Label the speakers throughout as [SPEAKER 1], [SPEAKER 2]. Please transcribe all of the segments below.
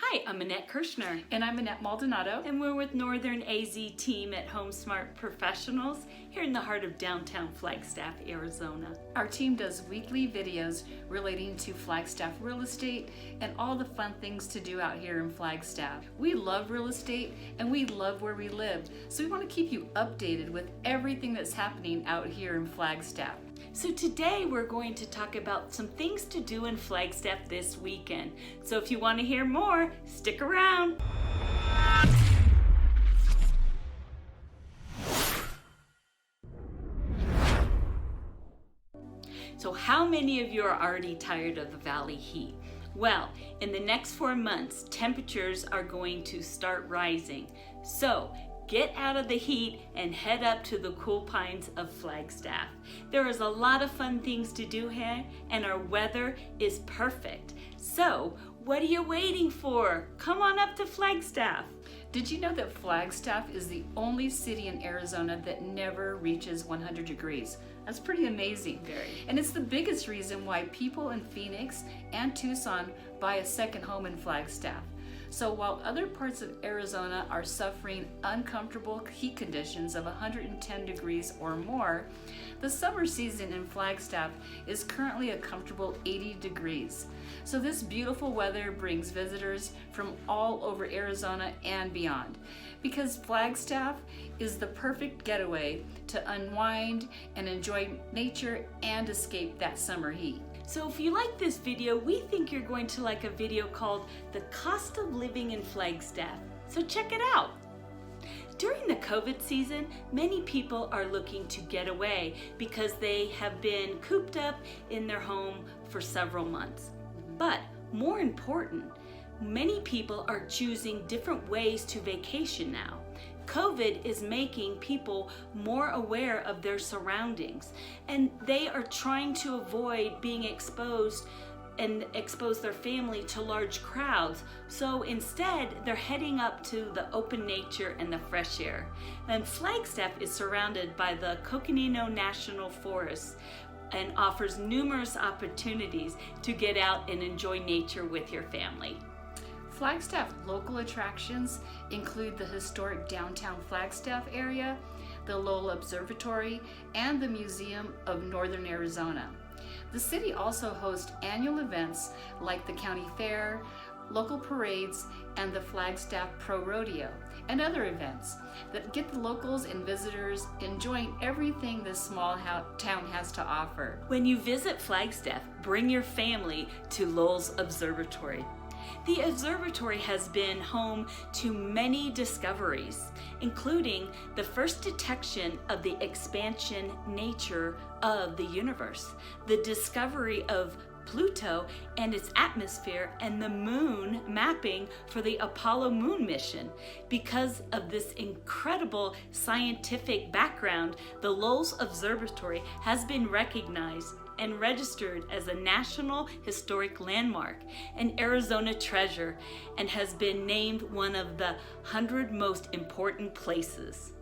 [SPEAKER 1] Hi, I'm Annette Kershner.
[SPEAKER 2] And I'm Annette Maldonado.
[SPEAKER 1] And we're with Northern AZ team at HomeSmart Professionals here in the heart of downtown Flagstaff, Arizona.
[SPEAKER 2] Our team does weekly videos relating to Flagstaff real estate and all the fun things to do out here in Flagstaff. We love real estate and we love where we live, so we want to keep you updated with everything that's happening out here in Flagstaff.
[SPEAKER 1] So today we're going to talk about some things to do in Flagstaff this weekend. So if you want to hear more, stick around. So how many of you are already tired of the valley heat? Well, in the next 4 months, temperatures are going to start rising. So get out of the heat and head up to the cool pines of Flagstaff. There is a lot of fun things to do here, and our weather is perfect. So, what are you waiting for? Come on up to Flagstaff.
[SPEAKER 2] Did you know that Flagstaff is the only city in Arizona that never reaches 100 degrees? That's pretty amazing.
[SPEAKER 1] Very.
[SPEAKER 2] And it's the biggest reason why people in Phoenix and Tucson buy a second home in Flagstaff. So while other parts of Arizona are suffering uncomfortable heat conditions of 110 degrees or more, the summer season in Flagstaff is currently a comfortable 80 degrees. So this beautiful weather brings visitors from all over Arizona and beyond, because Flagstaff is the perfect getaway to unwind and enjoy nature and escape that summer heat.
[SPEAKER 1] So if you like this video, we think you're going to like a video called The Cost of Living in Flagstaff. So check it out. During the COVID season, many people are looking to get away because they have been cooped up in their home for several months. But more important, many people are choosing different ways to vacation now. COVID is making people more aware of their surroundings, and they are trying to avoid being exposed and expose their family to large crowds. So instead, they're heading up to the open nature and the fresh air. And Flagstaff is surrounded by the Coconino National Forest and offers numerous opportunities to get out and enjoy nature with your family.
[SPEAKER 2] Flagstaff local attractions include the historic downtown Flagstaff area, the Lowell Observatory, and the Museum of Northern Arizona. The city also hosts annual events like the county fair, local parades, and the Flagstaff Pro Rodeo, and other events that get the locals and visitors enjoying everything this small town has to offer.
[SPEAKER 1] When you visit Flagstaff, bring your family to Lowell's Observatory. The observatory has been home to many discoveries, including the first detection of the expansion nature of the universe, the discovery of Pluto and its atmosphere, and the moon mapping for the Apollo moon mission. Because of this incredible scientific background, the Lowell's Observatory has been recognized and registered as a National Historic Landmark, an Arizona treasure, and has been named one of the 100 most important places.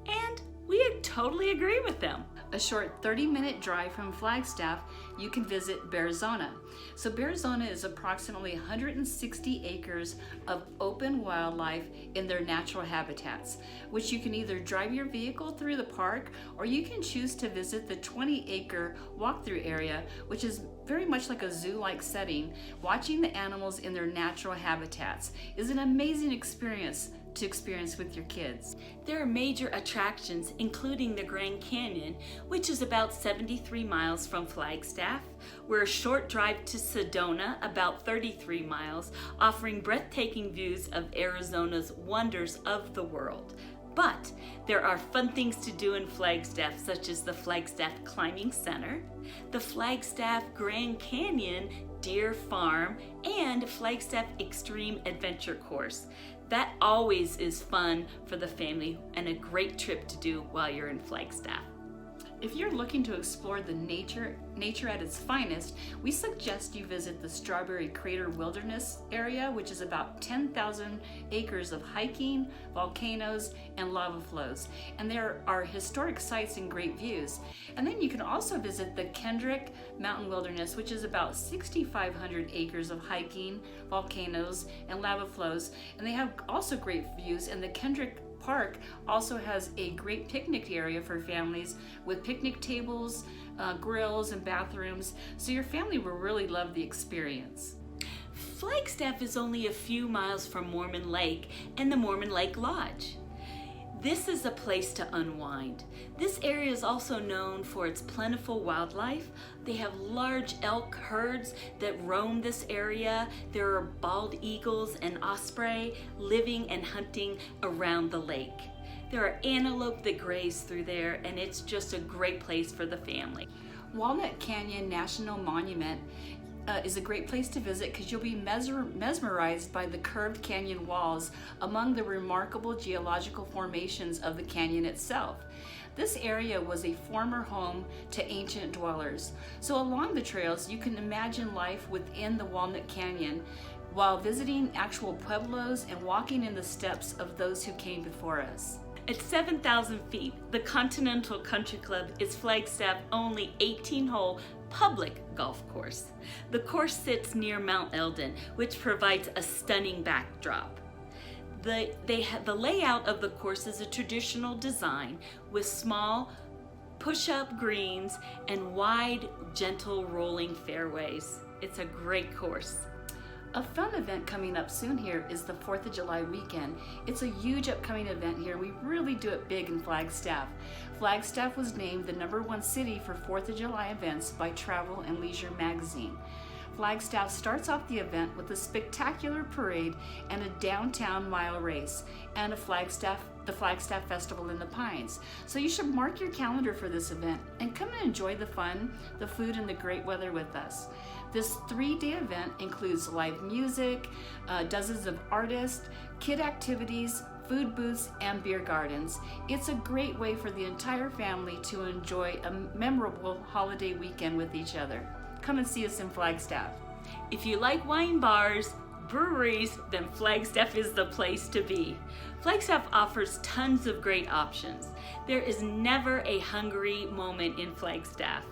[SPEAKER 1] And we totally agree with them.
[SPEAKER 2] A short 30-minute drive from Flagstaff, you can visit Bearzona. So Bearzona is approximately 160 acres of open wildlife in their natural habitats, which you can either drive your vehicle through the park, or you can choose to visit the 20-acre walkthrough area, which is very much like a zoo-like setting. Watching the animals in their natural habitats is an amazing experience to experience with your kids.
[SPEAKER 1] There are major attractions, including the Grand Canyon, which is about 73 miles from Flagstaff. We're a short drive to Sedona, about 33 miles, offering breathtaking views of Arizona's wonders of the world. But there are fun things to do in Flagstaff, such as the Flagstaff Climbing Center, the Flagstaff Grand Canyon Deer Farm, and Flagstaff Extreme Adventure Course. That always is fun for the family and a great trip to do while you're in Flagstaff.
[SPEAKER 2] If you're looking to explore the nature at its finest, we suggest you visit the Strawberry Crater Wilderness area, which is about 10,000 acres of hiking, volcanoes, and lava flows. And there are historic sites and great views. And then you can also visit the Kendrick Mountain Wilderness, which is about 6,500 acres of hiking, volcanoes, and lava flows. And they have also great views. And the Kendrick Park also has a great picnic area for families with picnic tables, grills, and bathrooms, so your family will really love the experience.
[SPEAKER 1] Flagstaff is only a few miles from Mormon Lake and the Mormon Lake Lodge. This is a place to unwind. This area is also known for its plentiful wildlife. They have large elk herds that roam this area. There are bald eagles and osprey living and hunting around the lake. There are antelope that graze through there, and it's just a great place for the family.
[SPEAKER 2] Walnut Canyon National Monument is a great place to visit because you'll be mesmerized by the curved canyon walls among the remarkable geological formations of the canyon itself. This area was a former home to ancient dwellers. So along the trails, you can imagine life within the Walnut Canyon while visiting actual pueblos and walking in the steps of those who came before us.
[SPEAKER 1] At 7,000 feet, the Continental Country Club is Flagstaff's only 18-hole public golf course. The course sits near Mount Eldon, which provides a stunning backdrop. The layout of the course is a traditional design with small push-up greens and wide, gentle rolling fairways. It's a great course.
[SPEAKER 2] A fun event coming up soon here is the 4th of July weekend. It's a huge upcoming event here. We really do it big in Flagstaff. Flagstaff was named the #1 city for 4th of July events by Travel and Leisure magazine. Flagstaff starts off the event with a spectacular parade and a downtown mile race and the Flagstaff Festival in the Pines. So you should mark your calendar for this event and come and enjoy the fun, the food, and the great weather with us. This 3-day event includes live music, dozens of artists, kid activities, food booths, and beer gardens. It's a great way for the entire family to enjoy a memorable holiday weekend with each other. Come and see us in Flagstaff.
[SPEAKER 1] If you like wine bars, breweries, then Flagstaff is the place to be. Flagstaff offers tons of great options. There is never a hungry moment in Flagstaff.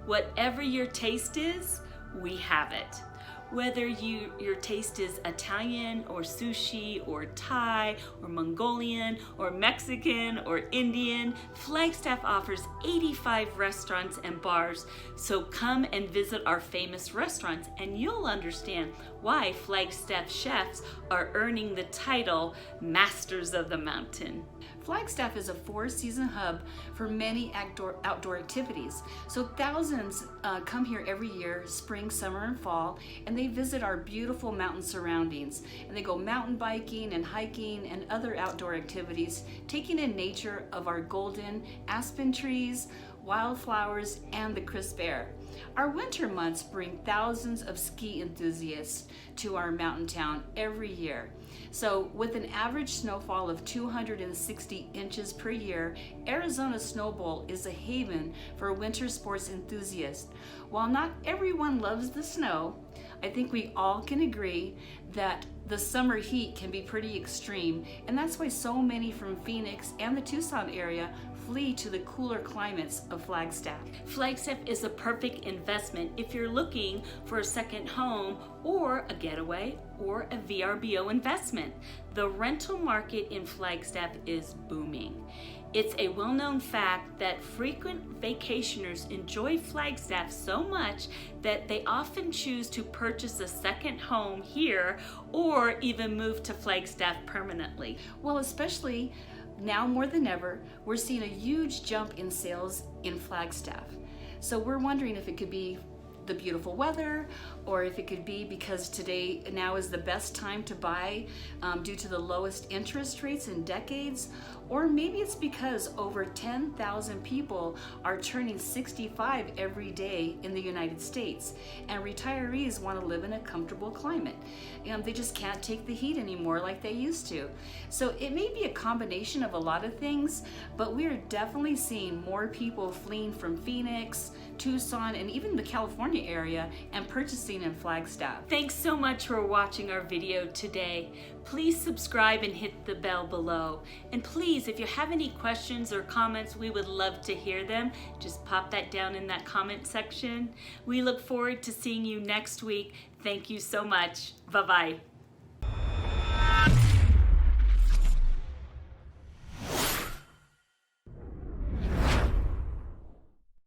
[SPEAKER 1] Whatever your taste is, we have it. Whether your taste is Italian or sushi or Thai or Mongolian or Mexican or Indian, Flagstaff offers 85 restaurants and bars. So come and visit our famous restaurants and you'll understand why Flagstaff chefs are earning the title Masters of the Mountain.
[SPEAKER 2] Flagstaff is a 4-season hub for many outdoor activities. So thousands come here every year, spring, summer, and fall, and they visit our beautiful mountain surroundings. And they go mountain biking and hiking and other outdoor activities, taking in nature of our golden aspen trees, wildflowers, and the crisp air. Our winter months bring thousands of ski enthusiasts to our mountain town every year. So with an average snowfall of 260 inches per year, Arizona Snow Bowl is a haven for winter sports enthusiasts. While not everyone loves the snow, I think we all can agree that the summer heat can be pretty extreme, and that's why so many from Phoenix and the Tucson area flee to the cooler climates of Flagstaff.
[SPEAKER 1] Flagstaff is a perfect investment if you're looking for a second home or a getaway or a VRBO investment. The rental market in Flagstaff is booming. It's a well-known fact that frequent vacationers enjoy Flagstaff so much that they often choose to purchase a second home here or even move to Flagstaff permanently.
[SPEAKER 2] Well, especially now more than ever, we're seeing a huge jump in sales in Flagstaff. So we're wondering if it could be the beautiful weather or if it could be because today now is the best time to buy due to the lowest interest rates in decades, or maybe it's because over 10,000 people are turning 65 every day in the United States, and retirees want to live in a comfortable climate. They just can't take the heat anymore like they used to. So it may be a combination of a lot of things, but we're definitely seeing more people fleeing from Phoenix, Tucson, and even the California area and purchasing in Flagstaff.
[SPEAKER 1] Thanks so much for watching our video today. Please subscribe and hit the bell below. And please, if you have any questions or comments, we would love to hear them. Just pop that down in that comment section. We look forward to seeing you next week. Thank you so much. Bye-bye.